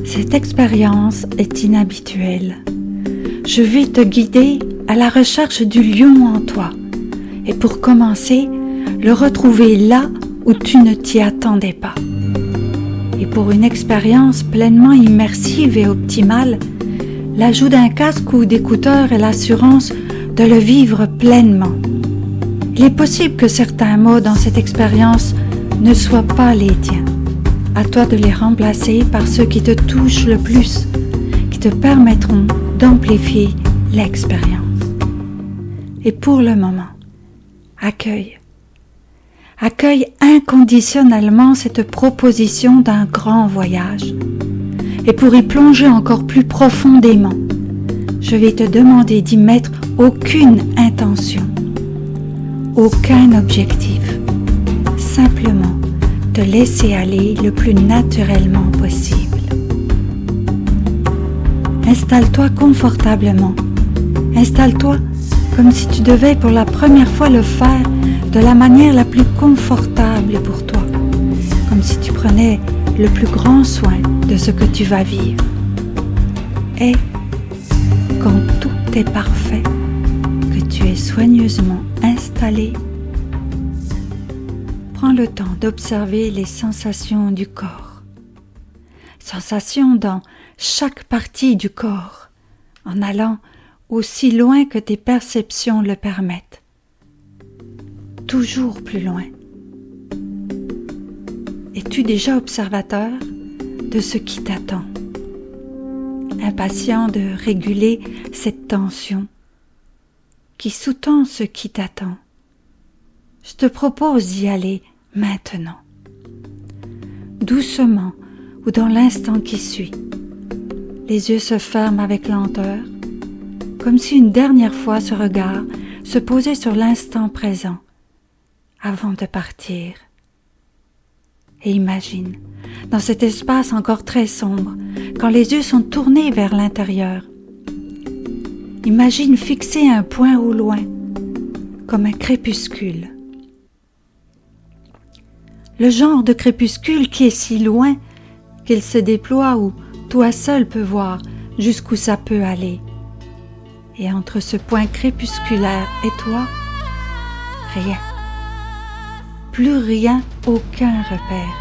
Cette expérience est inhabituelle. Je vais te guider à la recherche du lion en toi et pour commencer, le retrouver là où tu ne t'y attendais pas. Et pour une expérience pleinement immersive et optimale, l'ajout d'un casque ou d'écouteurs est l'assurance de le vivre pleinement. Il est possible que certains mots dans cette expérience ne soient pas les tiens. À toi de les remplacer par ceux qui te touchent le plus, qui te permettront d'amplifier l'expérience. Et pour le moment, accueille inconditionnellement cette proposition d'un grand voyage. Et pour y plonger encore plus profondément, je vais te demander d'y mettre aucune intention, aucun objectif, simplement te laisser aller le plus naturellement possible. Installe-toi confortablement. Installe-toi comme si tu devais pour la première fois le faire de la manière la plus confortable pour toi, comme si tu prenais le plus grand soin de ce que tu vas vivre. Et quand tout est parfait, que tu es soigneusement installé, prends le temps d'observer les sensations du corps. Sensations dans chaque partie du corps, en allant aussi loin que tes perceptions le permettent. Toujours plus loin. Es-tu déjà observateur de ce qui t'attend? Impatient de réguler cette tension qui sous-tend ce qui t'attend. Je te propose d'y aller maintenant, doucement ou dans l'instant qui suit. Les yeux se ferment avec lenteur, comme si une dernière fois ce regard se posait sur l'instant présent avant de partir. Et imagine, dans cet espace encore très sombre, quand les yeux sont tournés vers l'intérieur, imagine fixer un point au loin, comme un crépuscule. Le genre de crépuscule qui est si loin qu'il se déploie où toi seul peux voir jusqu'où ça peut aller. Et entre ce point crépusculaire et toi, rien. Plus rien, aucun repère.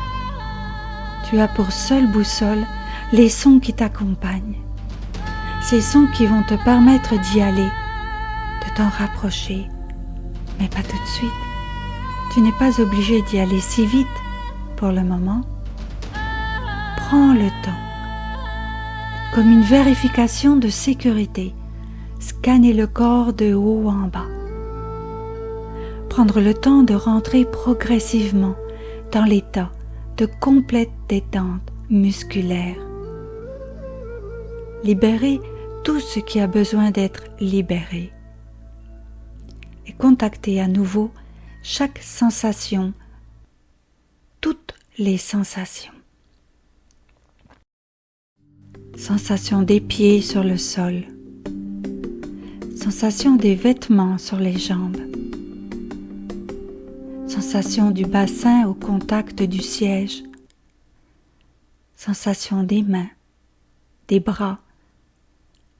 Tu as pour seule boussole les sons qui t'accompagnent. Ces sons qui vont te permettre d'y aller, de t'en rapprocher, mais pas tout de suite. Tu n'es pas obligé d'y aller si vite pour le moment. Prends le temps. Comme une vérification de sécurité, scanner le corps de haut en bas. Prendre le temps de rentrer progressivement dans l'état de complète détente musculaire. Libérer tout ce qui a besoin d'être libéré. Et contacter à nouveau chaque sensation, toutes les sensations. Sensation des pieds sur le sol. Sensation des vêtements sur les jambes. Sensation du bassin au contact du siège. Sensation des mains, des bras,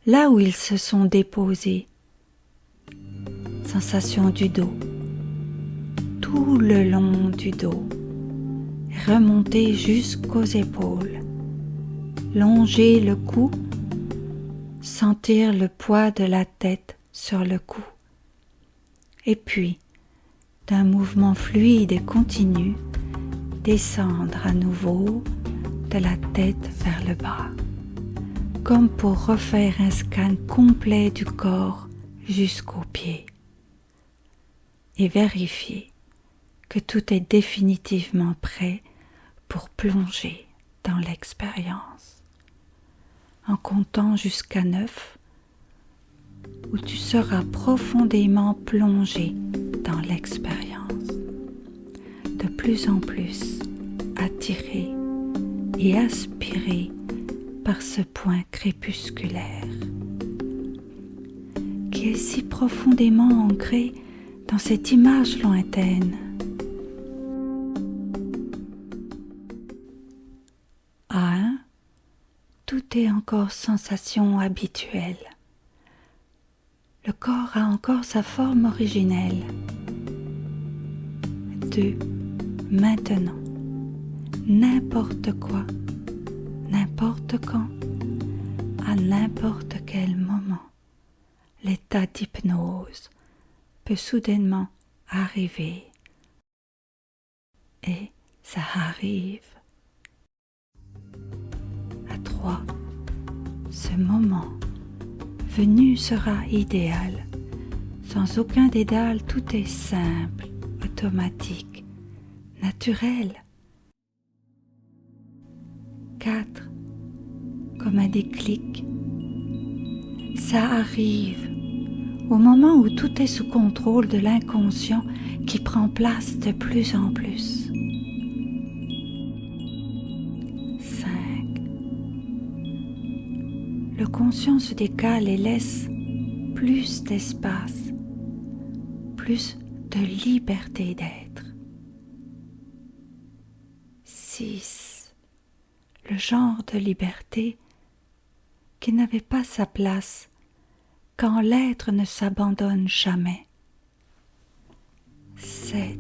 là où ils se sont déposés. Sensation du dos, tout le long du dos, remonter jusqu'aux épaules. Longer le cou, sentir le poids de la tête sur le cou. Et puis, d'un mouvement fluide et continu, descendre à nouveau de la tête vers le bas, comme pour refaire un scan complet du corps jusqu'aux pieds. Et vérifier que tout est définitivement prêt pour plonger dans l'expérience. En comptant jusqu'à 9, où tu seras profondément plongé dans l'expérience, de plus en plus attiré et aspiré par ce point crépusculaire, qui est si profondément ancré dans cette image lointaine. À 1, tout est encore sensation habituelle. Le corps a encore sa forme originelle. 2. Maintenant, n'importe quoi, n'importe quand, à n'importe quel moment, l'état d'hypnose peut soudainement arriver. Et ça arrive. À 3, ce moment venu sera idéal. Sans aucun dédale, tout est simple, automatique, naturel. 4, comme un déclic. Ça arrive au moment où tout est sous contrôle de l'inconscient qui prend place de plus en plus. 5. Le conscient se décale et laisse plus d'espace, plus de liberté d'être. 6. Le genre de liberté qui n'avait pas sa place quand l'être ne s'abandonne jamais. 7.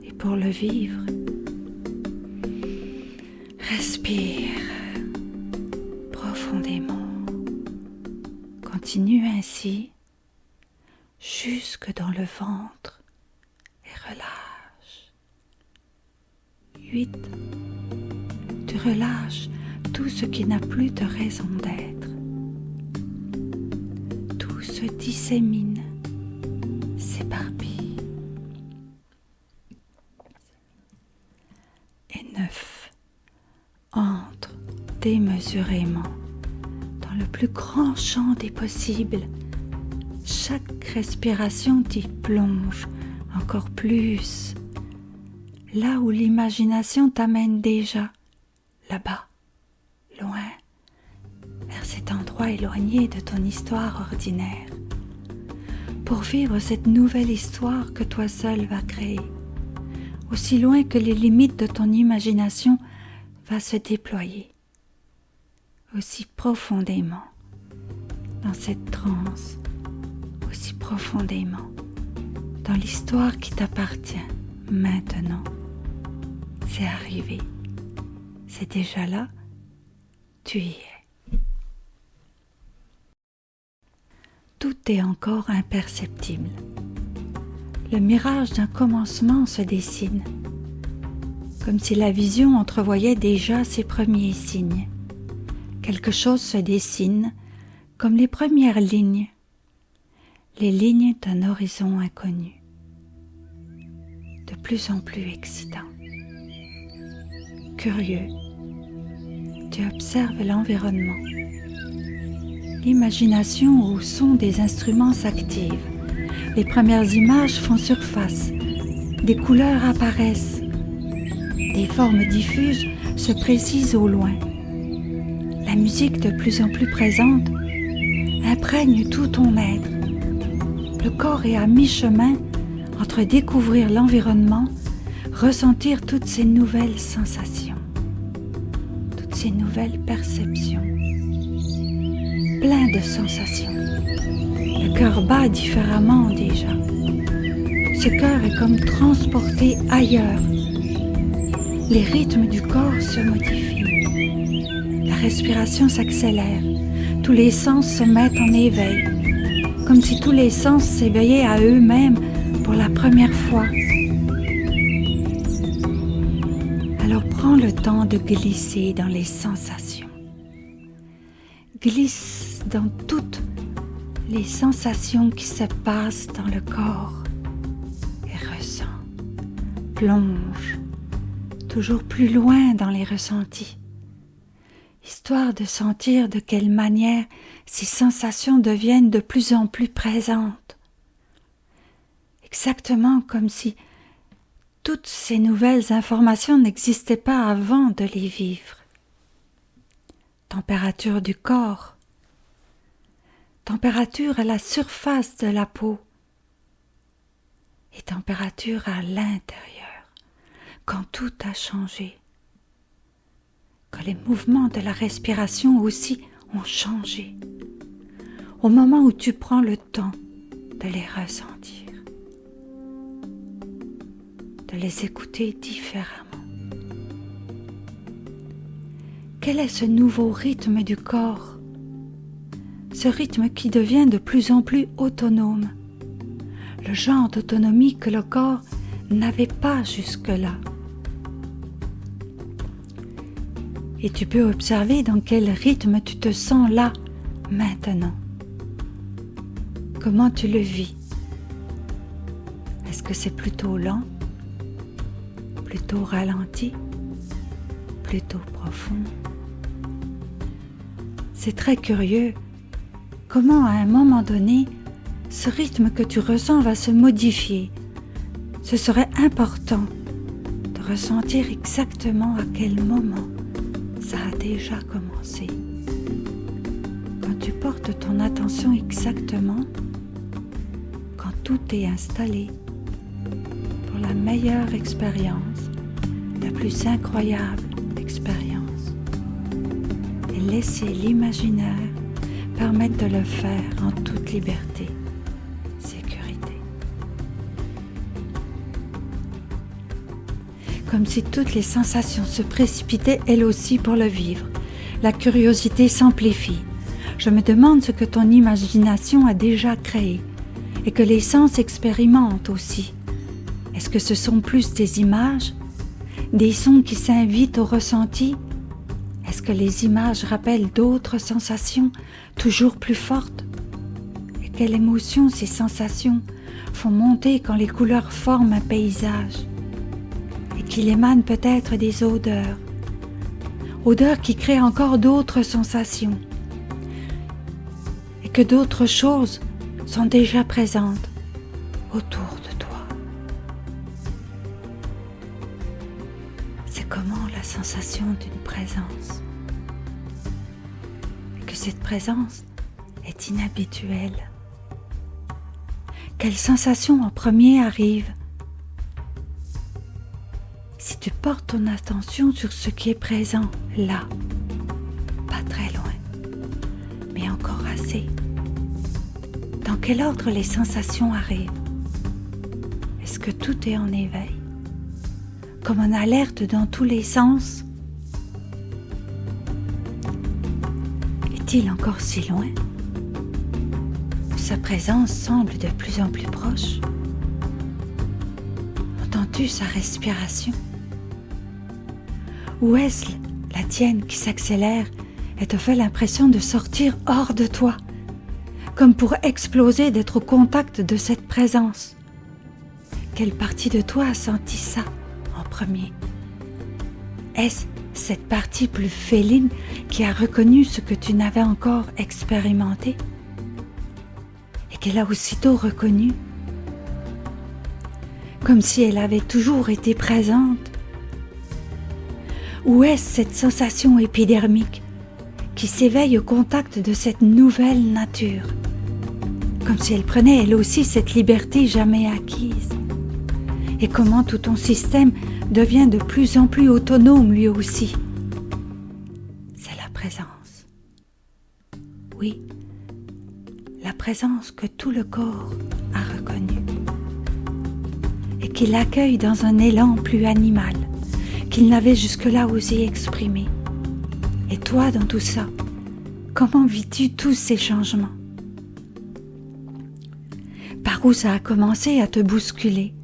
Et pour le vivre, respire profondément. Continue ainsi jusque dans le ventre et relâche. 8. Tu relâches tout ce qui n'a plus de raison d'être. Tout se dissémine, s'éparpille. Et 9. Entre démesurément dans le plus grand champ des possibles. Chaque respiration t'y plonge encore plus, là où l'imagination t'amène déjà, là-bas, loin, vers cet endroit éloigné de ton histoire ordinaire, pour vivre cette nouvelle histoire que toi seul vas créer, aussi loin que les limites de ton imagination va se déployer, aussi profondément dans cette transe, aussi profondément dans l'histoire qui t'appartient maintenant. C'est arrivé, c'est déjà là, tu y es. Tout est encore imperceptible. Le mirage d'un commencement se dessine, comme si la vision entrevoyait déjà ses premiers signes. Quelque chose se dessine, comme les premières lignes, les lignes d'un horizon inconnu, de plus en plus excitant. Curieux, tu observes l'environnement. L'imagination au son des instruments s'active. Les premières images font surface. Des couleurs apparaissent. Des formes diffuses se précisent au loin. La musique de plus en plus présente imprègne tout ton être. Le corps est à mi-chemin entre découvrir l'environnement, ressentir toutes ces nouvelles sensations, toutes ces nouvelles perceptions. Plein de sensations. Le cœur bat différemment déjà. Ce cœur est comme transporté ailleurs. Les rythmes du corps se modifient. La respiration s'accélère. Tous les sens se mettent en éveil, comme si tous les sens s'éveillaient à eux-mêmes pour la première fois. Alors prends le temps de glisser dans les sensations. Glisse dans toutes les sensations qui se passent dans le corps et ressens. Plonge toujours plus loin dans les ressentis, histoire de sentir de quelle manière ces sensations deviennent de plus en plus présentes. Exactement comme si toutes ces nouvelles informations n'existaient pas avant de les vivre. Température du corps, température à la surface de la peau et température à l'intérieur, quand tout a changé, que les mouvements de la respiration aussi ont changé. Au moment où tu prends le temps de les ressentir, de les écouter différemment. Quel est ce nouveau rythme du corps? Ce rythme qui devient de plus en plus autonome, le genre d'autonomie que le corps n'avait pas jusque-là. Et tu peux observer dans quel rythme tu te sens là, maintenant. Comment tu le vis? Est-ce que c'est plutôt lent, plutôt ralenti, plutôt profond? C'est très curieux comment à un moment donné, ce rythme que tu ressens va se modifier. Ce serait important de ressentir exactement à quel moment ça a déjà commencé. Quand tu portes ton attention exactement, quand tout est installé pour la meilleure expérience, la plus incroyable expérience. Et laisser l'imaginaire permettre de le faire en toute liberté, sécurité. Comme si toutes les sensations se précipitaient elles aussi pour le vivre. La curiosité s'amplifie. Je me demande ce que ton imagination a déjà créé et que les sens expérimentent aussi. Est-ce que ce sont plus des images, des sons qui s'invitent au ressenti? Est-ce que les images rappellent d'autres sensations toujours plus fortes? Et quelle émotion ces sensations font monter quand les couleurs forment un paysage? Et qu'il émane peut-être des odeurs. Odeurs qui créent encore d'autres sensations. Et que d'autres choses sont déjà présentes autour de toi. C'est comment la sensation d'une présence. Et que cette présence est inhabituelle. Quelle sensation en premier arrive? Si tu portes ton attention sur ce qui est présent là, pas très loin, mais encore assez. Dans quel ordre les sensations arrivent? Est-ce que tout est en éveil? Comme en alerte dans tous les sens? Est-il encore si loin? Sa présence semble de plus en plus proche. Entends-tu sa respiration? Ou est-ce la tienne qui s'accélère et te fait l'impression de sortir hors de toi, comme pour exploser d'être au contact de cette présence? Quelle partie de toi a senti ça en premier? Est-ce cette partie plus féline qui a reconnu ce que tu n'avais encore expérimenté et qu'elle a aussitôt reconnu, comme si elle avait toujours été présente? Ou est-ce cette sensation épidermique qui s'éveille au contact de cette nouvelle nature, comme si elle prenait elle aussi cette liberté jamais acquise? Et comment tout ton système devient de plus en plus autonome lui aussi? C'est la présence. Oui, la présence que tout le corps a reconnue et qu'il accueille dans un élan plus animal qu'il n'avait jusque-là osé exprimer. Et toi, dans tout ça, comment vis-tu tous ces changements? Par où ça a commencé à te bousculer?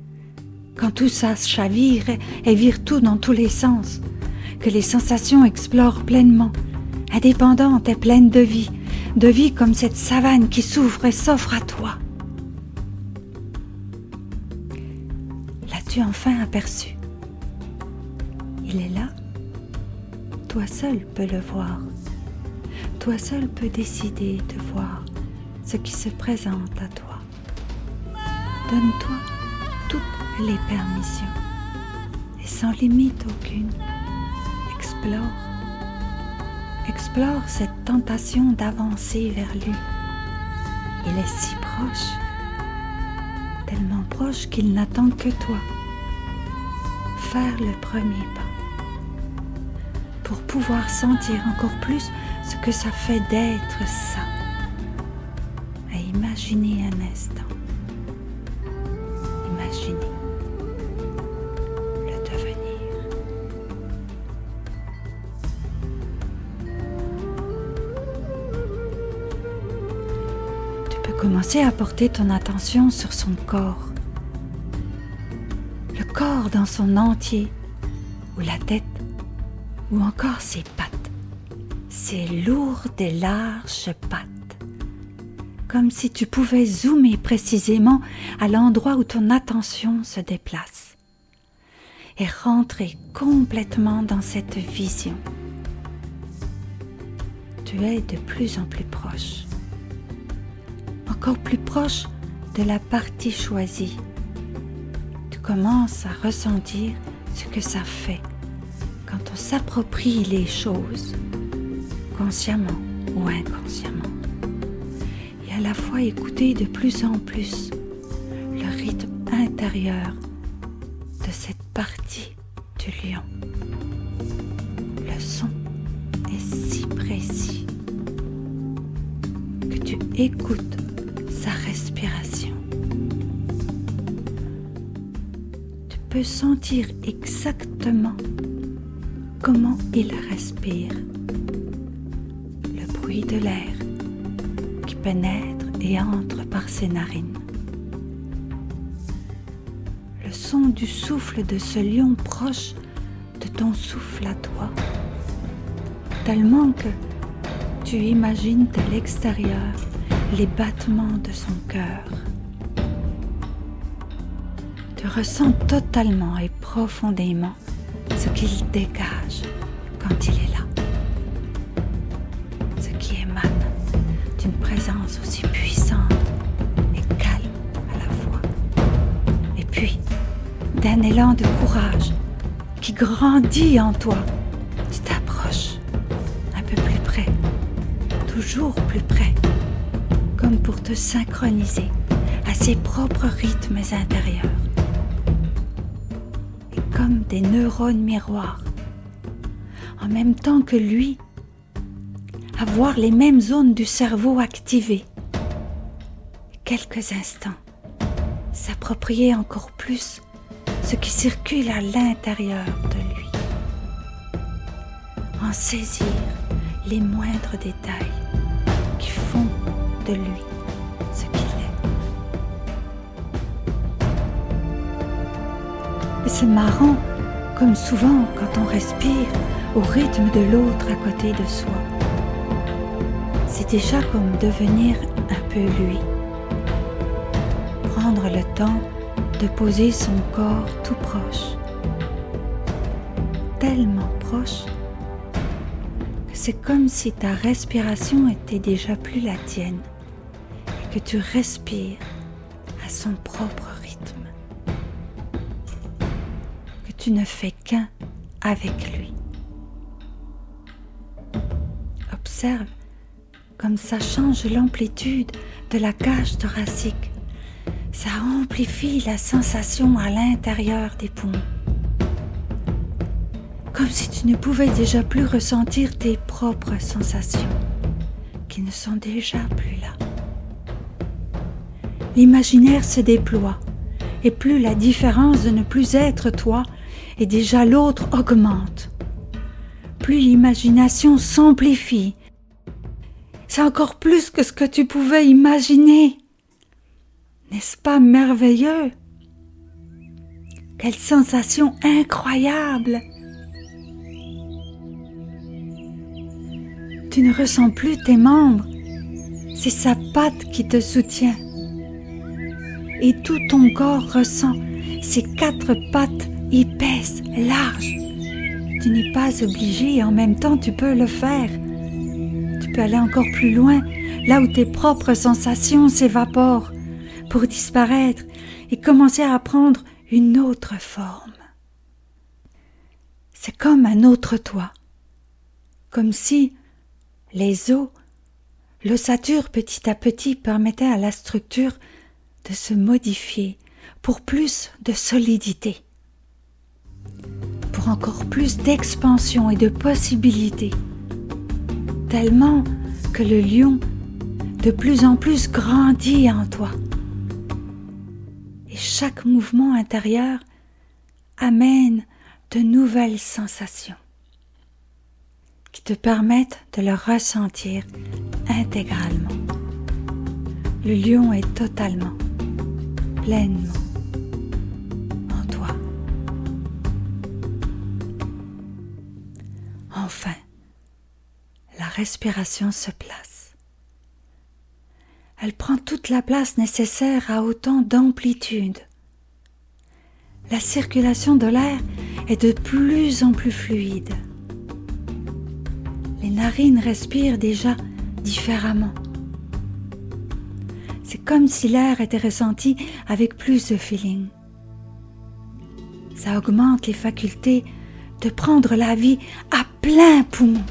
Quand tout ça chavire et vire tout dans tous les sens, que les sensations explorent pleinement, indépendantes et pleines de vie comme cette savane qui s'ouvre et s'offre à toi. L'as-tu enfin aperçu? Il est là. Toi seul peux le voir. Toi seul peux décider de voir ce qui se présente à toi. Donne-toi toutes les permissions et sans limite aucune. Explore cette tentation d'avancer vers lui. Il est si proche, tellement proche qu'il n'attend que toi. Faire le premier pas. pour pouvoir sentir encore plus ce que ça fait d'être ça. Et imaginez un instant. Imaginez le devenir. Tu peux commencer à porter ton attention sur son corps. Le corps dans son entier, ou la tête, ou encore ses pattes. Ses lourdes et larges pattes. Comme si tu pouvais zoomer précisément à l'endroit où ton attention se déplace. Et rentrer complètement dans cette vision. Tu es de plus en plus proche. Encore plus proche de la partie choisie. Tu commences à ressentir ce que ça fait quand on s'approprie les choses, consciemment ou inconsciemment, et à la fois écouter de plus en plus le rythme intérieur de cette partie du lion. Le son est si précis que tu écoutes sa respiration. Tu peux sentir exactement comment il respire, le bruit de l'air qui pénètre et entre par ses narines, le son du souffle de ce lion proche de ton souffle à toi, tellement que tu imagines de l'extérieur les battements de son cœur. Tu ressens totalement et profondément ce qu'il dégage quand il est là, ce qui émane d'une présence aussi puissante et calme à la fois, et puis d'un élan de courage qui grandit en toi. Tu t'approches un peu plus près, toujours plus près, comme pour te synchroniser à ses propres rythmes intérieurs. Comme des neurones miroirs, en même temps que lui, avoir les mêmes zones du cerveau activées. Quelques instants, s'approprier encore plus ce qui circule à l'intérieur de lui. En saisir les moindres détails qui font de lui ce qu'il est. Et c'est marrant, comme souvent quand on respire au rythme de l'autre à côté de soi. C'est déjà comme devenir un peu lui. Prendre le temps de poser son corps tout proche. Tellement proche que c'est comme si ta respiration était déjà plus la tienne et que tu respires à son propre rythme. Que tu ne fais qu'un avec lui. Observe comme ça change l'amplitude de la cage thoracique. Ça amplifie la sensation à l'intérieur des poumons. Comme si tu ne pouvais déjà plus ressentir tes propres sensations, qui ne sont déjà plus là. L'imaginaire se déploie, et plus la différence de ne plus être toi et déjà l'autre augmente. Plus l'imagination s'amplifie. C'est encore plus que ce que tu pouvais imaginer. N'est-ce pas merveilleux? Quelle sensation incroyable! Tu ne ressens plus tes membres, c'est sa patte qui te soutient. Et tout ton corps ressent ces 4 pattes épaisses, larges. Tu n'es pas obligé et en même temps tu peux le faire. Tu peux aller encore plus loin, là où tes propres sensations s'évaporent, pour disparaître et commencer à prendre une autre forme. C'est comme un autre toi, comme si les os, l'ossature petit à petit permettait à la structure de se modifier pour plus de solidité, pour alors encore plus d'expansion et de possibilités, tellement que le lion de plus en plus grandit en toi. Et chaque mouvement intérieur amène de nouvelles sensations qui te permettent de le ressentir intégralement. Le lion est totalement, pleinement en toi. Enfin, la respiration se place. Elle prend toute la place nécessaire à autant d'amplitude. La circulation de l'air est de plus en plus fluide. Les narines respirent déjà différemment. C'est comme si l'air était ressenti avec plus de feeling. Ça augmente les facultés de prendre la vie à plein poumon.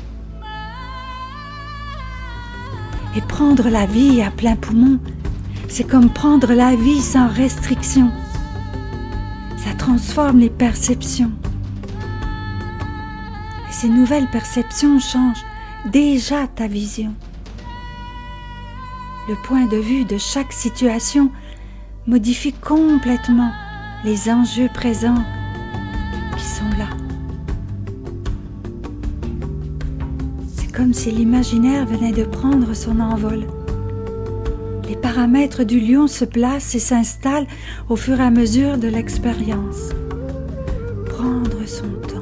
Et prendre la vie à plein poumon, c'est comme prendre la vie sans restriction. Ça transforme les perceptions. Et ces nouvelles perceptions changent déjà ta vision. Le point de vue de chaque situation modifie complètement les enjeux présents qui sont là. C'est comme si l'imaginaire venait de prendre son envol. Les paramètres du lion se placent et s'installent au fur et à mesure de l'expérience. Prendre son temps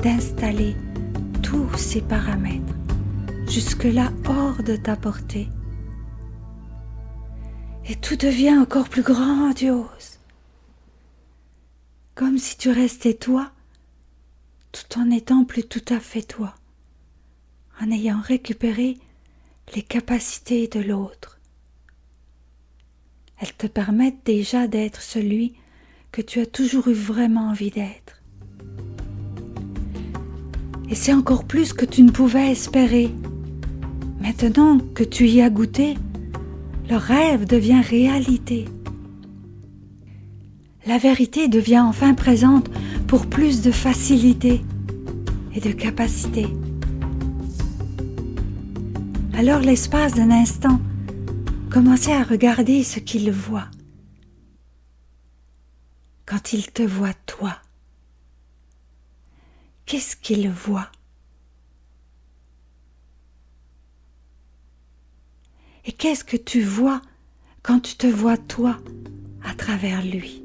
d'installer tous ces paramètres jusque-là hors de ta portée. Et tout devient encore plus grandiose. Comme si tu restais toi, tout en étant plus tout à fait toi, en ayant récupéré les capacités de l'autre. Elles te permettent déjà d'être celui que tu as toujours eu vraiment envie d'être. Et c'est encore plus que tu ne pouvais espérer. Maintenant que tu y as goûté, le rêve devient réalité. La vérité devient enfin présente pour plus de facilité et de capacité. Alors l'espace d'un instant, commencez à regarder ce qu'il voit. Quand il te voit toi, qu'est-ce qu'il voit? Et qu'est-ce que tu vois quand tu te vois toi à travers lui?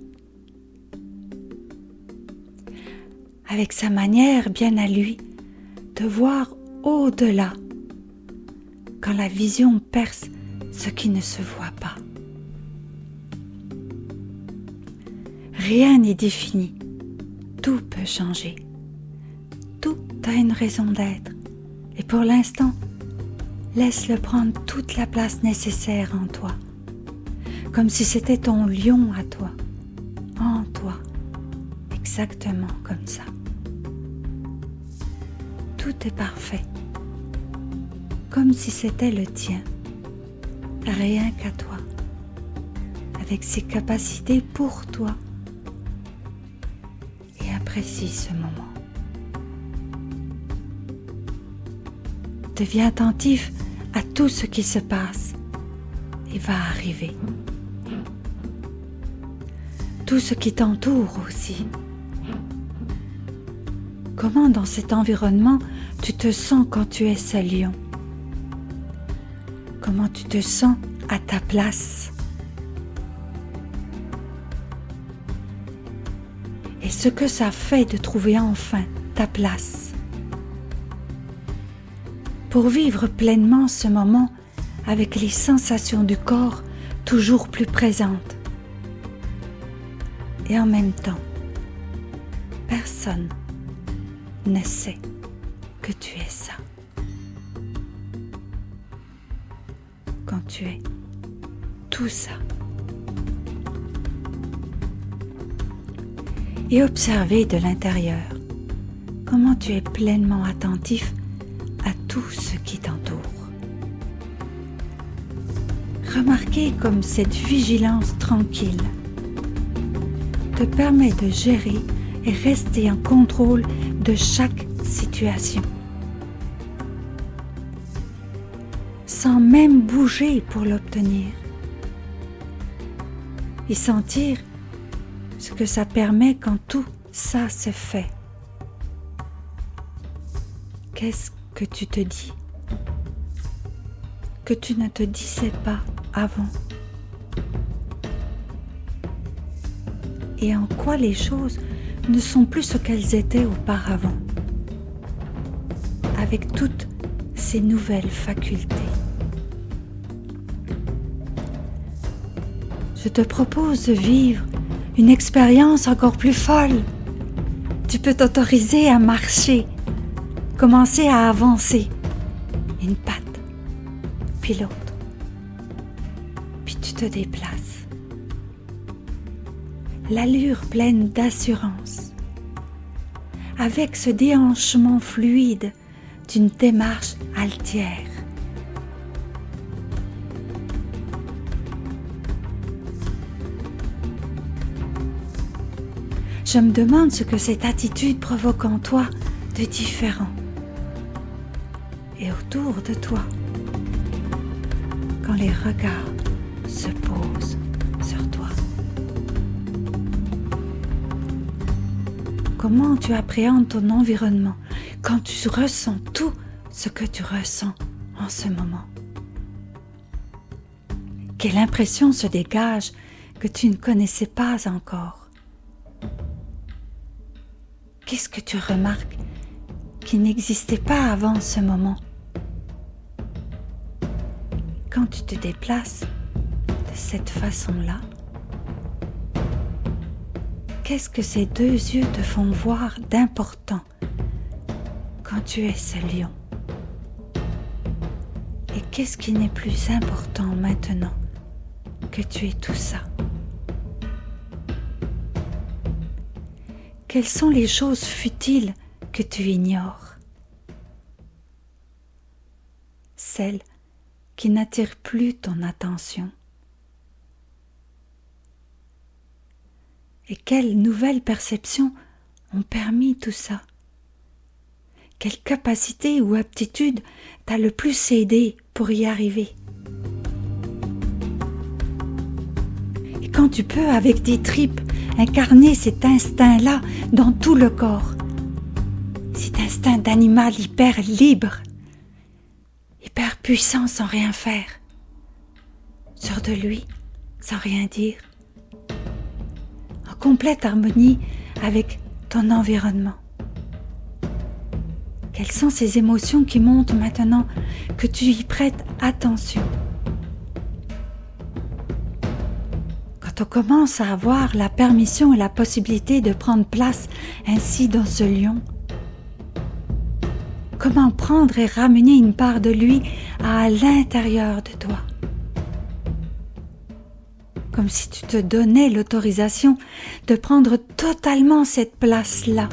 Avec sa manière bien à lui de voir au-delà, quand la vision perce ce qui ne se voit pas. Rien n'est défini, tout peut changer. Tout a une raison d'être, et pour l'instant, laisse-le prendre toute la place nécessaire en toi, comme si c'était ton lion à toi, en toi, exactement comme ça. Tout est parfait, comme si c'était le tien, rien qu'à toi, avec ses capacités pour toi, et apprécie ce moment. Deviens attentif à tout ce qui se passe et va arriver. Tout ce qui t'entoure aussi. Comment dans cet environnement tu te sens quand tu es ce lion? Comment tu te sens à ta place? Et ce que ça fait de trouver enfin ta place. Pour vivre pleinement ce moment avec les sensations du corps toujours plus présentes. Et en même temps, personne ne sait que tu es ça. Quand tu es tout ça. Et observer de l'intérieur comment tu es pleinement attentif à tout ce qui t'entoure. Remarquez comme cette vigilance tranquille te permet de gérer et rester en contrôle de chaque situation. Sans même bouger pour l'obtenir. Et sentir ce que ça permet quand tout ça se fait. Qu'est-ce que tu te dis que tu ne te disais pas avant? Et en quoi les choses ne sont plus ce qu'elles étaient auparavant, avec toutes ces nouvelles facultés. Je te propose de vivre une expérience encore plus folle. Tu peux t'autoriser à marcher, commencer à avancer, une patte, puis l'autre, puis tu te déplaces. L'allure pleine d'assurance, avec ce déhanchement fluide d'une démarche altière. Je me demande ce que cette attitude provoque en toi de différent et autour de toi quand les regards se posent sur toi. Comment tu appréhendes ton environnement quand tu ressens tout ce que tu ressens en ce moment? Quelle impression se dégage que tu ne connaissais pas encore? Qu'est-ce que tu remarques qui n'existait pas avant ce moment? Quand tu te déplaces de cette façon-là, qu'est-ce que ces deux yeux te font voir d'important quand tu es ce lion? Et qu'est-ce qui n'est plus important maintenant que tu es tout ça? Quelles sont les choses futiles que tu ignores? Celles qui n'attirent plus ton attention. Et quelles nouvelles perceptions ont permis tout ça? Quelle capacité ou aptitude t'a le plus aidé pour y arriver? Et quand tu peux, avec tes tripes, incarner cet instinct-là dans tout le corps, cet instinct d'animal hyper libre, hyper puissant sans rien faire, sûr de lui, sans rien dire, en complète harmonie avec ton environnement. Quelles sont ces émotions qui montent maintenant que tu y prêtes attention? Quand on commence à avoir la permission et la possibilité de prendre place ainsi dans ce lion, comment prendre et ramener une part de lui à l'intérieur de toi? Comme si tu te donnais l'autorisation de prendre totalement cette place-là.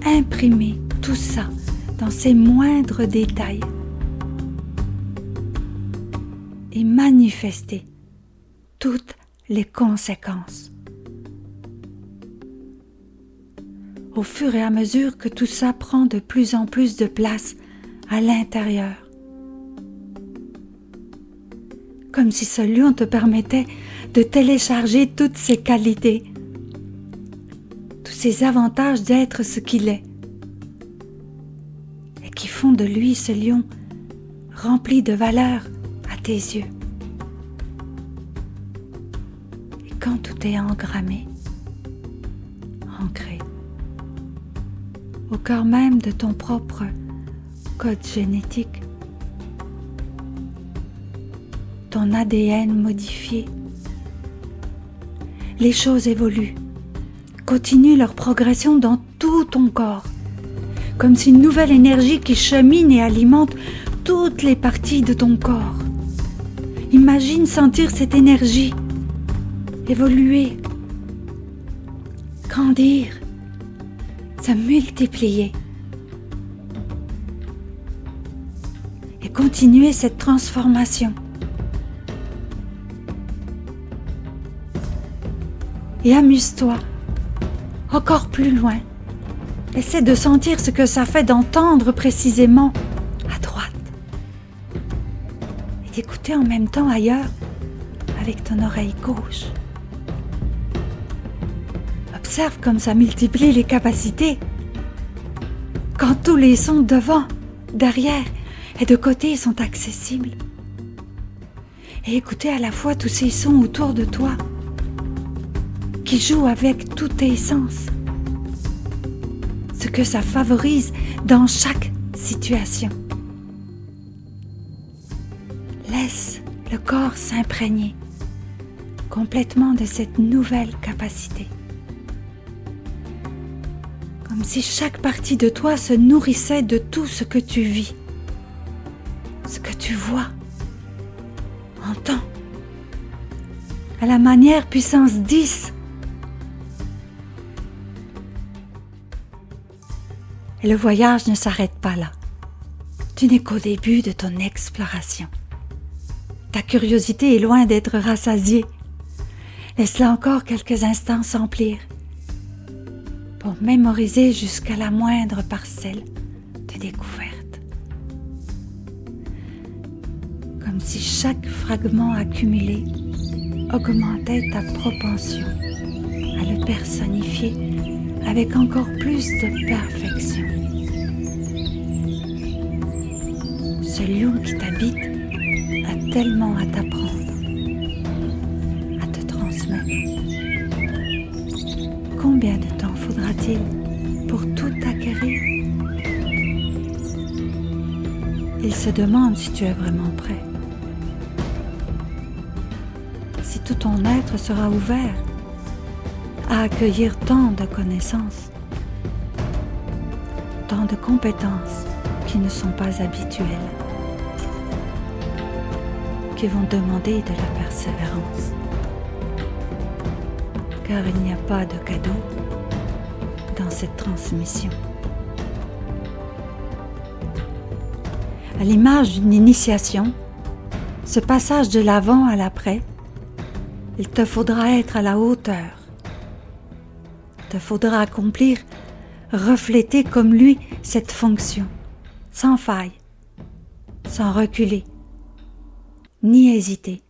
Imprimer tout ça dans ses moindres détails et manifester toutes les conséquences. Au fur et à mesure que tout ça prend de plus en plus de place à l'intérieur. Comme si ce lion te permettait de télécharger toutes ses qualités, tous ses avantages d'être ce qu'il est, et qui font de lui ce lion rempli de valeur à tes yeux. Et quand tout est engrammé, ancré, au cœur même de ton propre code génétique, ton ADN modifié, les choses évoluent, continuent leur progression dans tout ton corps, comme si une nouvelle énergie qui chemine et alimente toutes les parties de ton corps. Imagine sentir cette énergie évoluer, grandir, se multiplier et continuer cette transformation. et amuse-toi. Encore plus loin. Essaie de sentir ce que ça fait d'entendre précisément à droite. Et d'écouter en même temps ailleurs avec ton oreille gauche. Observe comme ça multiplie les capacités. Quand tous les sons devant, derrière et de côté sont accessibles. Et écouter à la fois tous ces sons autour de toi qui jouent avec tous tes sens. Ce que ça favorise dans chaque situation. Laisse le corps s'imprégner complètement de cette nouvelle capacité. Comme si chaque partie de toi se nourrissait de tout ce que tu vis, ce que tu vois, entends, à la manière puissance 10. Et le voyage ne s'arrête pas là. Tu n'es qu'au début de ton exploration. Ta curiosité est loin d'être rassasiée. Laisse-la encore quelques instants s'emplir pour mémoriser jusqu'à la moindre parcelle de découverte. Comme si chaque fragment accumulé augmentait ta propension à le personnifier avec encore plus de perfection. Ce lion qui t'habite a tellement à t'apprendre, à te transmettre. Combien de temps faudra-t-il pour tout acquérir? Il se demande si tu es vraiment prêt. Si tout ton être sera ouvert à accueillir tant de connaissances, tant de compétences qui ne sont pas habituelles, qui vont demander de la persévérance. Car il n'y a pas de cadeau dans cette transmission. À l'image d'une initiation, ce passage de l'avant à l'après, il te faudra être à la hauteur. Il te faudra accomplir, refléter comme lui cette fonction, sans faille, sans reculer, ni hésiter.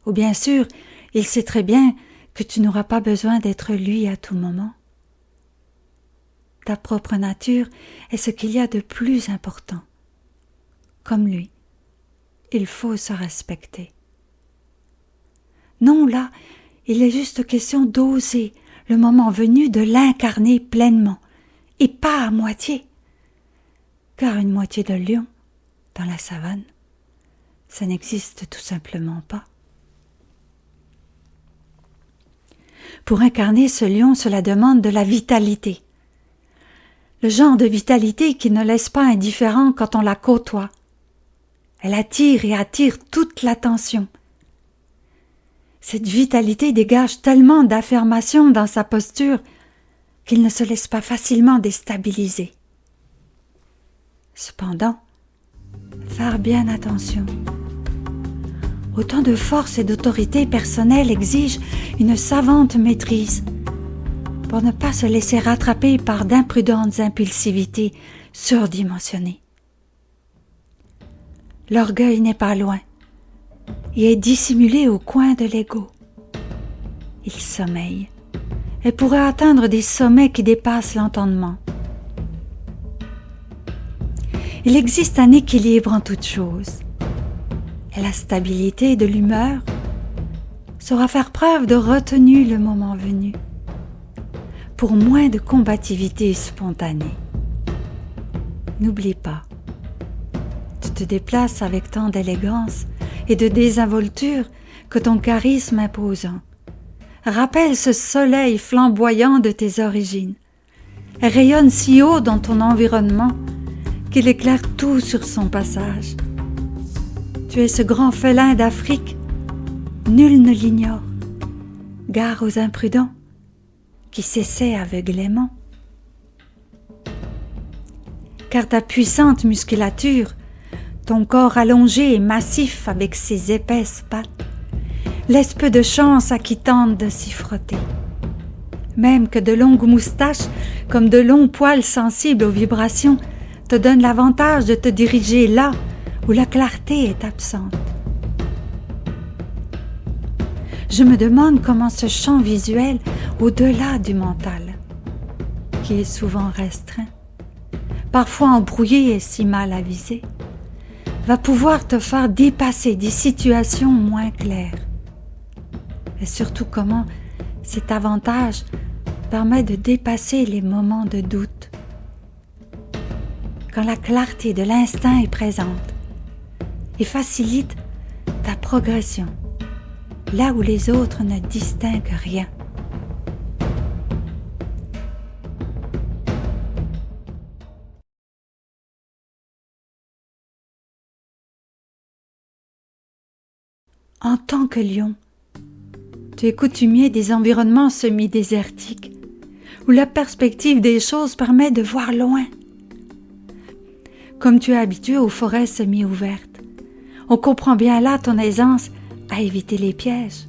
Ou bien sûr, il sait très bien que tu n'auras pas besoin d'être lui à tout moment. Ta propre nature est ce qu'il y a de plus important. Comme lui, il faut se respecter. Non, là, il est juste question d'oser, le moment venu, de l'incarner pleinement, et pas à moitié. Car une moitié de lion, dans la savane, ça n'existe tout simplement pas. Pour incarner ce lion, cela demande de la vitalité. Le genre de vitalité qui ne laisse pas indifférent quand on la côtoie. Elle attire et attire toute l'attention. Cette vitalité dégage tellement d'affirmation dans sa posture qu'il ne se laisse pas facilement déstabiliser. Cependant, faire bien attention. Autant de force et d'autorité personnelle exigent une savante maîtrise pour ne pas se laisser rattraper par d'imprudentes impulsivités surdimensionnées. L'orgueil n'est pas loin et est dissimulé au coin de l'ego. Il sommeille et pourrait atteindre des sommets qui dépassent l'entendement. Il existe un équilibre en toutes choses. Et la stabilité de l'humeur saura faire preuve de retenue le moment venu, pour moins de combativité spontanée. N'oublie pas, tu te déplaces avec tant d'élégance et de désinvolture que ton charisme imposant rappelle ce soleil flamboyant de tes origines, et rayonne si haut dans ton environnement qu'il éclaire tout sur son passage. Tu es ce grand félin d'Afrique, nul ne l'ignore. Gare aux imprudents qui s'essaient aveuglément. Car ta puissante musculature, ton corps allongé et massif avec ses épaisses pattes, laisse peu de chance à qui tente de s'y frotter. Même que de longues moustaches, comme de longs poils sensibles aux vibrations, te donnent l'avantage de te diriger là où la clarté est absente. Je me demande comment ce champ visuel, au-delà du mental, qui est souvent restreint, parfois embrouillé et si mal avisé, va pouvoir te faire dépasser des situations moins claires. Et surtout comment cet avantage permet de dépasser les moments de doute. Quand la clarté de l'instinct est présente et facilite ta progression, là où les autres ne distinguent rien. En tant que lion, tu es coutumier des environnements semi-désertiques, où la perspective des choses permet de voir loin. Comme tu es habitué aux forêts semi-ouvertes, on comprend bien là ton aisance à éviter les pièges,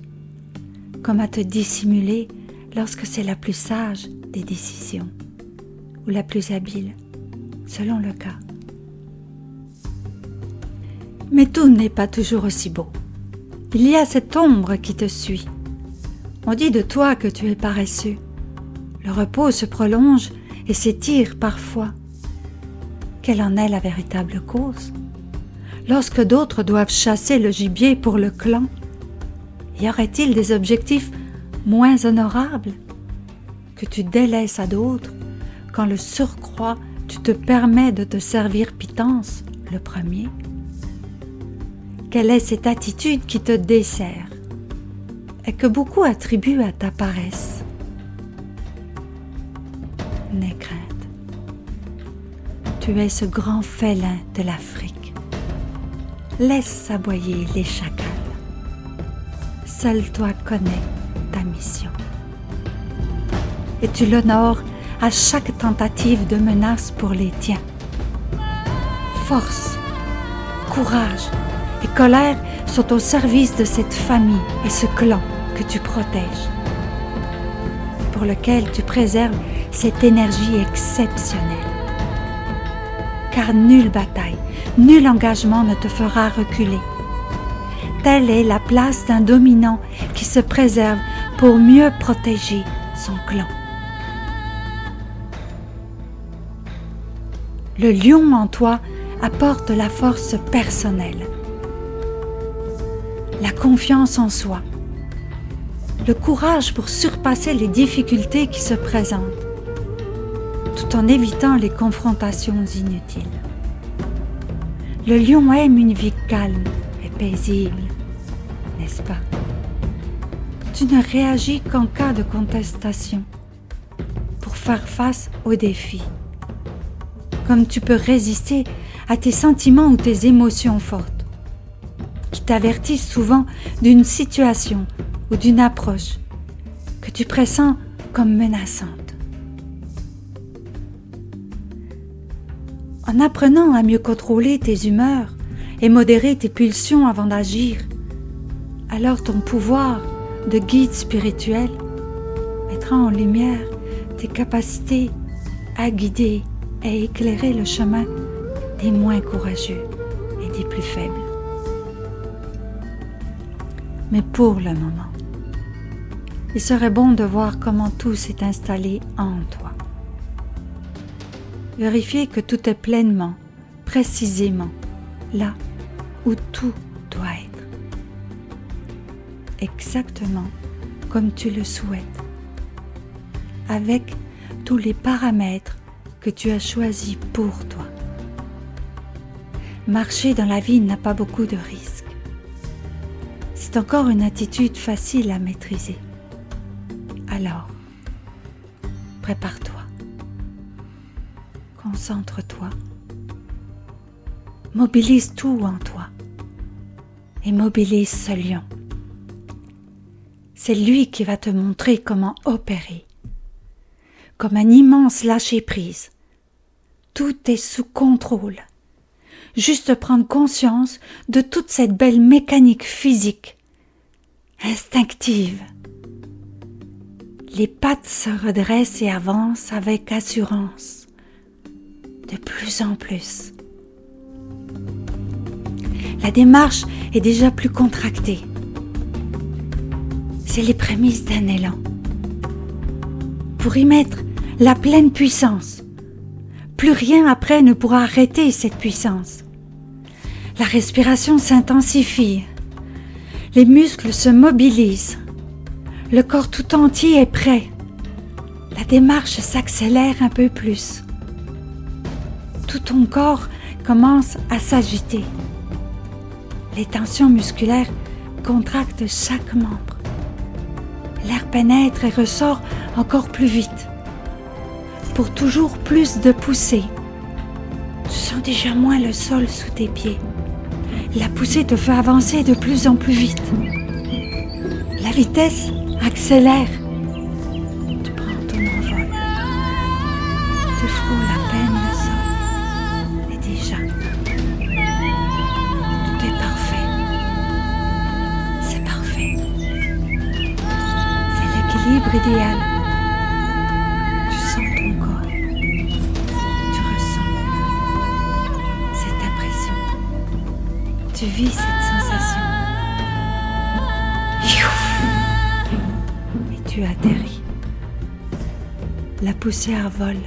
comme à te dissimuler lorsque c'est la plus sage des décisions, ou la plus habile, selon le cas. Mais tout n'est pas toujours aussi beau. Il y a cette ombre qui te suit. On dit de toi que tu es paresseux. Le repos se prolonge et s'étire parfois. Quelle en est la véritable cause? Lorsque d'autres doivent chasser le gibier pour le clan, y aurait-il des objectifs moins honorables que tu délaisses à d'autres quand le surcroît tu te permets de te servir pitance le premier? Quelle est cette attitude qui te dessert et que beaucoup attribuent à ta paresse? N'aie crainte. Tu es ce grand félin de l'Afrique. Laisse aboyer les chacals. Seul toi connais ta mission. Et tu l'honores à chaque tentative de menace pour les tiens. Force, courage et colère sont au service de cette famille et ce clan que tu protèges, pour lequel tu préserves cette énergie exceptionnelle. Car nulle bataille, nul engagement ne te fera reculer. Telle est la place d'un dominant qui se préserve pour mieux protéger son clan. Le lion en toi apporte la force personnelle, la confiance en soi, le courage pour surpasser les difficultés qui se présentent, tout en évitant les confrontations inutiles. Le lion aime une vie calme et paisible, n'est-ce pas? Tu ne réagis qu'en cas de contestation, pour faire face aux défis. Comme tu peux résister à tes sentiments ou tes émotions fortes, qui t'avertissent souvent d'une situation ou d'une approche que tu pressens comme menaçante. En apprenant à mieux contrôler tes humeurs et modérer tes pulsions avant d'agir, alors ton pouvoir de guide spirituel mettra en lumière tes capacités à guider et éclairer le chemin des moins courageux et des plus faibles. Mais pour le moment, il serait bon de voir comment tout s'est installé en toi. Vérifier que tout est pleinement, précisément, là où tout doit être. Exactement comme tu le souhaites, avec tous les paramètres que tu as choisis pour toi. Marcher dans la vie n'a pas beaucoup de risques. C'est encore une attitude facile à maîtriser. Alors, prépare-toi. Concentre-toi, mobilise tout en toi et mobilise ce lion. C'est lui qui va te montrer comment opérer, comme un immense lâcher-prise. Tout est sous contrôle. Juste prendre conscience de toute cette belle mécanique physique instinctive. Les pattes se redressent et avancent avec assurance, de plus en plus. La démarche est déjà plus contractée. C'est les prémices d'un élan. Pour y mettre la pleine puissance, plus rien après ne pourra arrêter cette puissance. La respiration s'intensifie, les muscles se mobilisent, le corps tout entier est prêt. La démarche s'accélère un peu plus. Tout ton corps commence à s'agiter. Les tensions musculaires contractent chaque membre. L'air pénètre et ressort encore plus vite. Pour toujours plus de poussée. Tu sens déjà moins le sol sous tes pieds. La poussée te fait avancer de plus en plus vite. La vitesse accélère. Tu prends ton envol. Tu frôles à peine le sol. Et déjà, tout est parfait. C'est parfait. C'est l'équilibre idéal. Tu sens ton corps. Tu ressens cette impression. Tu vis cette sensation. Et tu atterris. La poussière vole.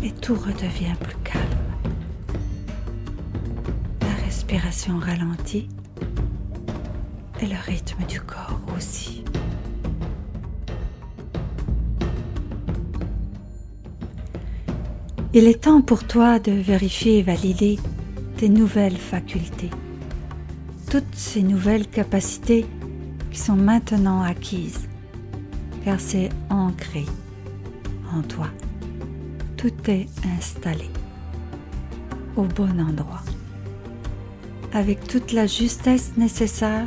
Et tout redevient plus calme. La respiration ralentit. Et le rythme du corps aussi. Il est temps pour toi de vérifier et valider tes nouvelles facultés. Toutes ces nouvelles capacités qui sont maintenant acquises, car c'est ancré en toi. Tout est installé au bon endroit, avec toute la justesse nécessaire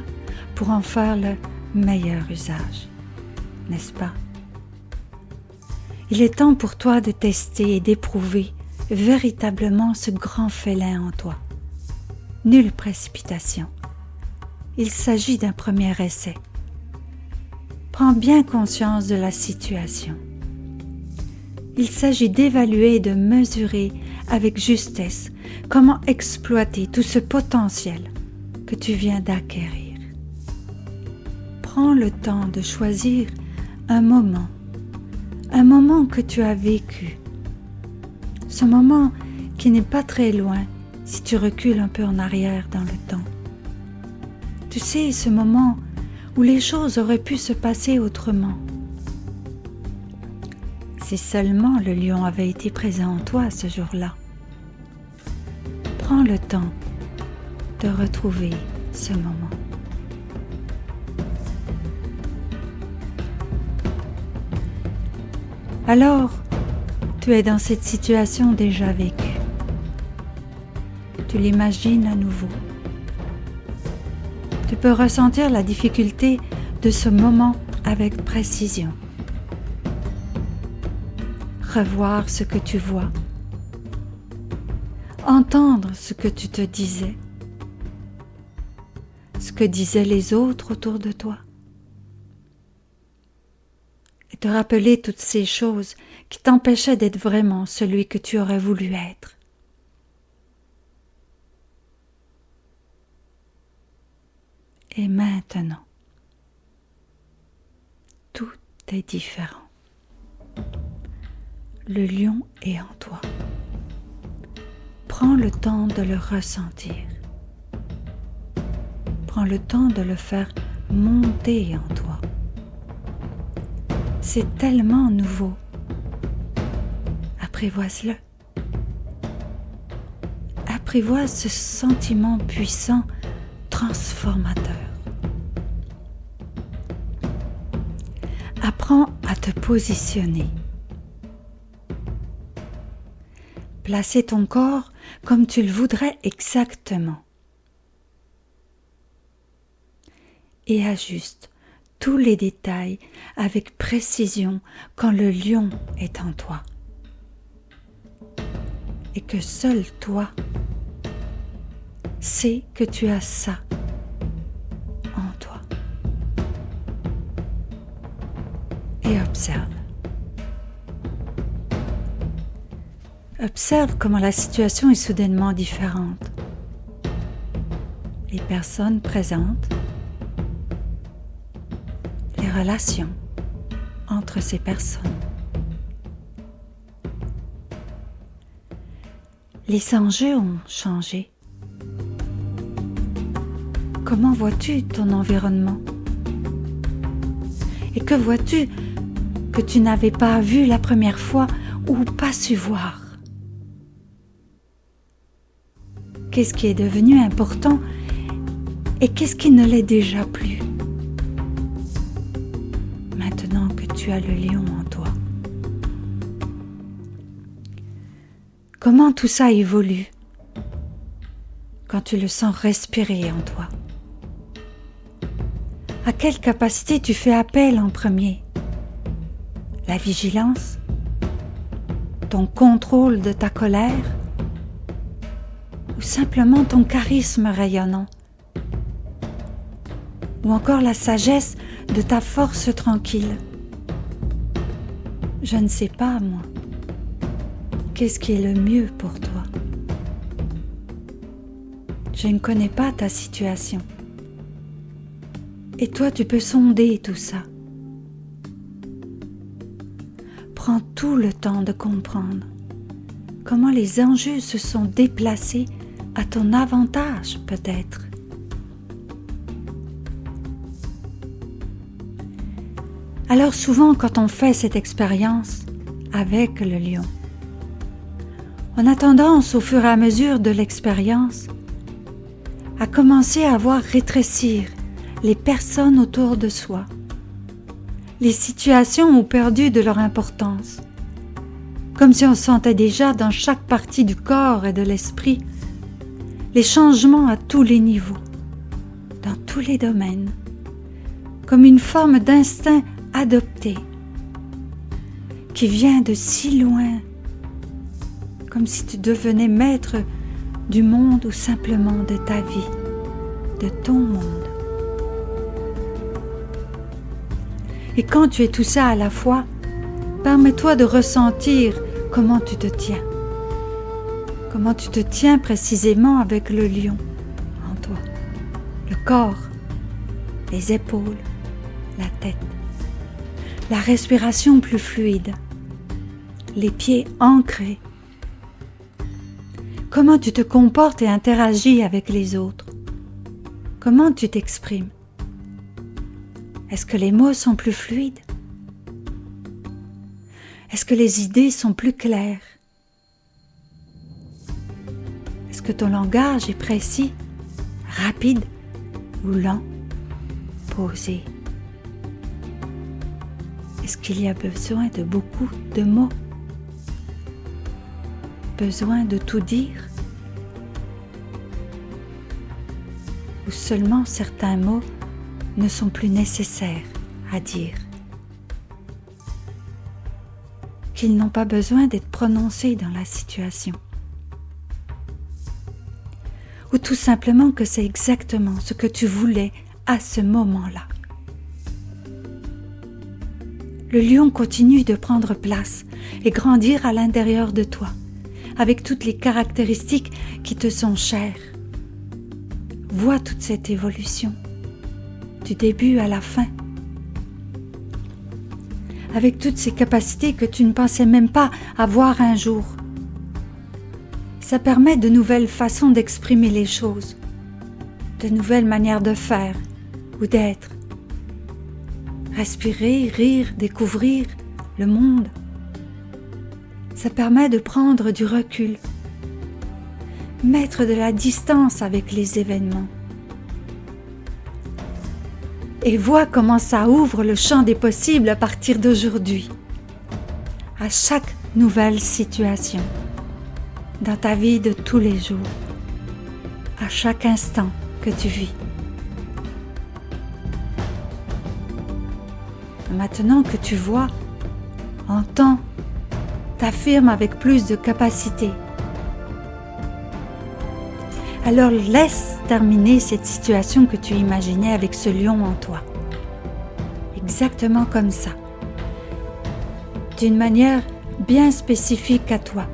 pour en faire le meilleur usage, n'est-ce pas? Il est temps pour toi de tester et d'éprouver véritablement ce grand félin en toi. Nulle précipitation. Il s'agit d'un premier essai. Prends bien conscience de la situation. Il s'agit d'évaluer et de mesurer avec justesse comment exploiter tout ce potentiel que tu viens d'acquérir. Prends le temps de choisir un moment que tu as vécu. Ce moment qui n'est pas très loin si tu recules un peu en arrière dans le temps. Tu sais, ce moment où les choses auraient pu se passer autrement. Si seulement le lion avait été présent en toi ce jour-là. Prends le temps de retrouver ce moment. Alors, tu es dans cette situation déjà vécue. Tu l'imagines à nouveau. Tu peux ressentir la difficulté de ce moment avec précision. Revoir ce que tu vois. Entendre ce que tu te disais. Ce que disaient les autres autour de toi. Et te rappeler toutes ces choses qui t'empêchaient d'être vraiment celui que tu aurais voulu être. Et maintenant, tout est différent. Le lion est en toi. Prends le temps de le ressentir. Prends le temps de le faire monter en toi. C'est tellement nouveau. Apprivoise-le. Apprivoise ce sentiment puissant, transformateur. Apprends à te positionner. Placer ton corps comme tu le voudrais exactement. Et ajuste tous les détails avec précision quand le lion est en toi. Et que seul toi sais que tu as ça en et observe. Observe comment la situation est soudainement différente. Les personnes présentes, les relations entre ces personnes. Les enjeux ont changé. Comment vois-tu ton environnement? Et que vois-tu que tu n'avais pas vu la première fois ou pas su voir? Qu'est-ce qui est devenu important et qu'est-ce qui ne l'est déjà plus? Maintenant que tu as le lion en toi. Comment tout ça évolue quand tu le sens respirer en toi? À quelle capacité tu fais appel en premier? La vigilance? Ton contrôle de ta colère? Ou simplement ton charisme rayonnant? Ou encore la sagesse de ta force tranquille? Je ne sais pas, moi. Qu'est-ce qui est le mieux pour toi? Je ne connais pas ta situation. Et toi, tu peux sonder tout ça. Prends tout le temps de comprendre comment les enjeux se sont déplacés à ton avantage, peut-être. Alors souvent, quand on fait cette expérience avec le lion, on a tendance, au fur et à mesure de l'expérience, à commencer à voir rétrécir les personnes autour de soi. Les situations ont perdu de leur importance, comme si on sentait déjà dans chaque partie du corps et de l'esprit les changements à tous les niveaux, dans tous les domaines, comme une forme d'instinct adopté, qui vient de si loin, comme si tu devenais maître du monde ou simplement de ta vie, de ton monde. Et quand tu es tout ça à la fois, permets-toi de ressentir comment tu te tiens. Comment tu te tiens précisément avec le lion en toi. Le corps, les épaules, la tête. La respiration plus fluide. Les pieds ancrés. Comment tu te comportes et interagis avec les autres. Comment tu t'exprimes. Est-ce que les mots sont plus fluides? Est-ce que les idées sont plus claires? Est-ce que ton langage est précis, rapide ou lent, posé? Est-ce qu'il y a besoin de beaucoup de mots? Besoin de tout dire? Ou seulement certains mots ne sont plus nécessaires à dire, qu'ils n'ont pas besoin d'être prononcés dans la situation, ou tout simplement que c'est exactement ce que tu voulais à ce moment-là. Le lion continue de prendre place et grandir à l'intérieur de toi, avec toutes les caractéristiques qui te sont chères. Vois toute cette évolution, du début à la fin, avec toutes ces capacités que tu ne pensais même pas avoir un jour. Ça permet de nouvelles façons d'exprimer les choses, de nouvelles manières de faire ou d'être. Respirer, rire, découvrir le monde. Ça permet de prendre du recul, mettre de la distance avec les événements. Et vois comment ça ouvre le champ des possibles à partir d'aujourd'hui, à chaque nouvelle situation, dans ta vie de tous les jours, à chaque instant que tu vis. Maintenant que tu vois, entends, t'affirmes avec plus de capacité. Alors laisse terminer cette situation que tu imaginais avec ce lion en toi. Exactement comme ça. d'une manière bien spécifique à toi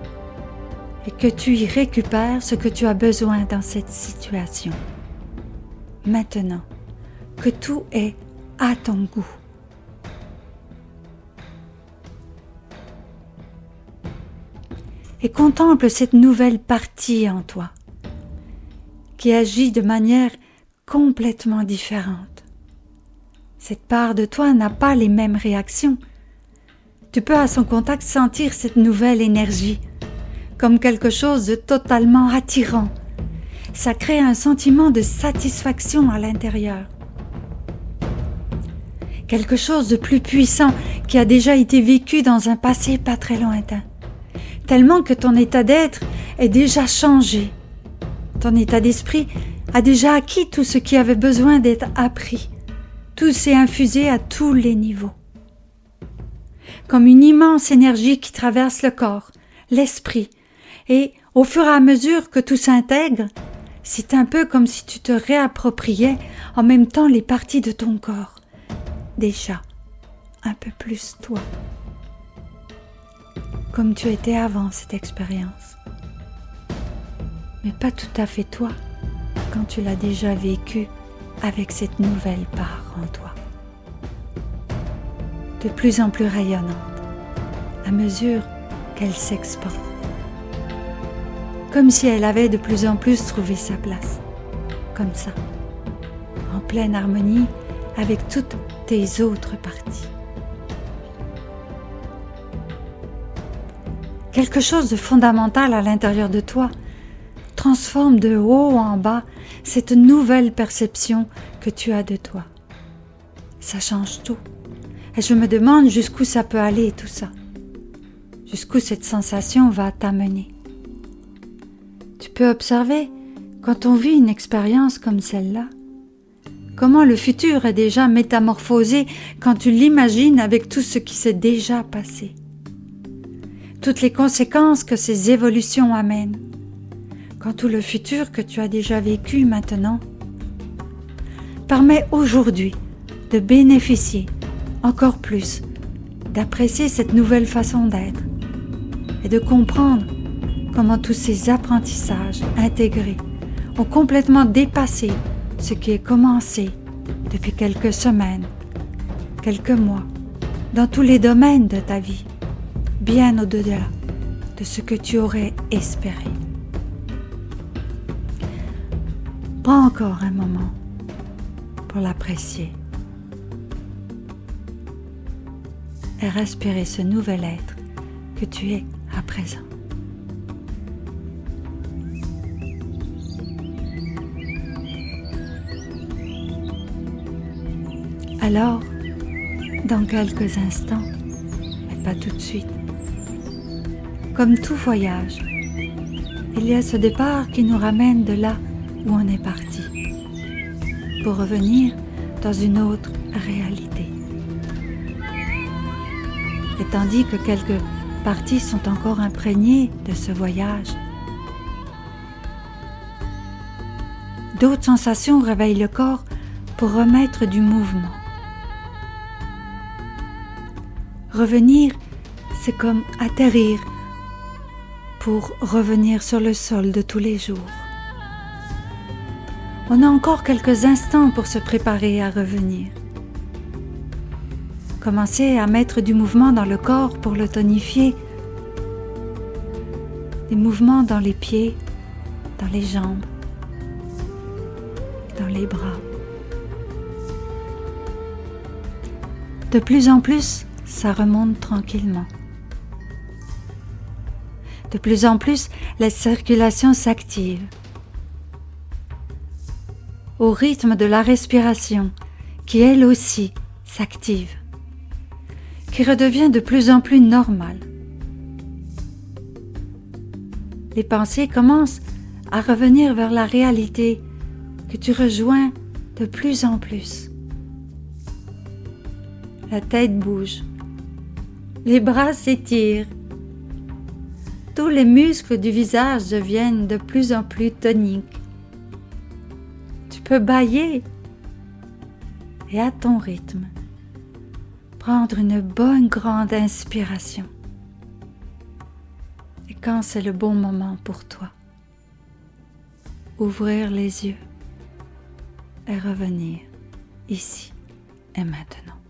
et que tu y récupères ce que tu as besoin dans cette situation. Maintenant que tout est à ton goût. Et contemple cette nouvelle partie en toi qui agit de manière complètement différente. Cette part de toi n'a pas les mêmes réactions. Tu peux à son contact sentir cette nouvelle énergie comme quelque chose de totalement attirant. Ça crée un sentiment de satisfaction à l'intérieur. Quelque chose de plus puissant qui a déjà été vécu dans un passé pas très lointain. Tellement que ton état d'être est déjà changé. Ton état d'esprit a déjà acquis tout ce qui avait besoin d'être appris. Tout s'est infusé à tous les niveaux. Comme une immense énergie qui traverse le corps, l'esprit, et au fur et à mesure que tout s'intègre, c'est un peu comme si tu te réappropriais en même temps les parties de ton corps. Déjà, un peu plus toi. Comme tu étais avant cette expérience. Mais pas tout à fait toi, quand tu l'as déjà vécu avec cette nouvelle part en toi. De plus en plus rayonnante, à mesure qu'elle s'expand. Comme si elle avait de plus en plus trouvé sa place, comme ça, en pleine harmonie avec toutes tes autres parties. Quelque chose de fondamental à l'intérieur de toi transforme de haut en bas cette nouvelle perception que tu as de toi. Ça change tout. Et je me demande jusqu'où ça peut aller tout ça. Jusqu'où cette sensation va t'amener. Tu peux observer, quand on vit une expérience comme celle-là, comment le futur est déjà métamorphosé quand tu l'imagines avec tout ce qui s'est déjà passé. Toutes les conséquences que ces évolutions amènent. Quand tout le futur que tu as déjà vécu maintenant permet aujourd'hui de bénéficier encore plus, d'apprécier cette nouvelle façon d'être et de comprendre comment tous ces apprentissages intégrés ont complètement dépassé ce qui est commencé depuis quelques semaines, quelques mois, dans tous les domaines de ta vie, bien au-delà de ce que tu aurais espéré. Prends encore un moment pour l'apprécier et respirer ce nouvel être que tu es à présent. Alors, dans quelques instants, mais pas tout de suite, comme tout voyage, il y a ce départ qui nous ramène de là où on est parti, pour revenir dans une autre réalité. Et tandis que quelques parties sont encore imprégnées de ce voyage, d'autres sensations réveillent le corps pour remettre du mouvement. Revenir, c'est comme atterrir pour revenir sur le sol de tous les jours. On a encore quelques instants pour se préparer à revenir. Commencez à mettre du mouvement dans le corps pour le tonifier. Des mouvements dans les pieds, dans les jambes, dans les bras. De plus en plus, ça remonte tranquillement. De plus en plus, la circulation s'active. Au rythme de la respiration, qui elle aussi s'active, qui redevient de plus en plus normale. Les pensées commencent à revenir vers la réalité que tu rejoins de plus en plus. La tête bouge, les bras s'étirent, tous les muscles du visage deviennent de plus en plus toniques. Tu peux bâiller et à ton rythme prendre une bonne grande inspiration. Et quand c'est le bon moment pour toi, ouvrir les yeux et revenir ici et maintenant.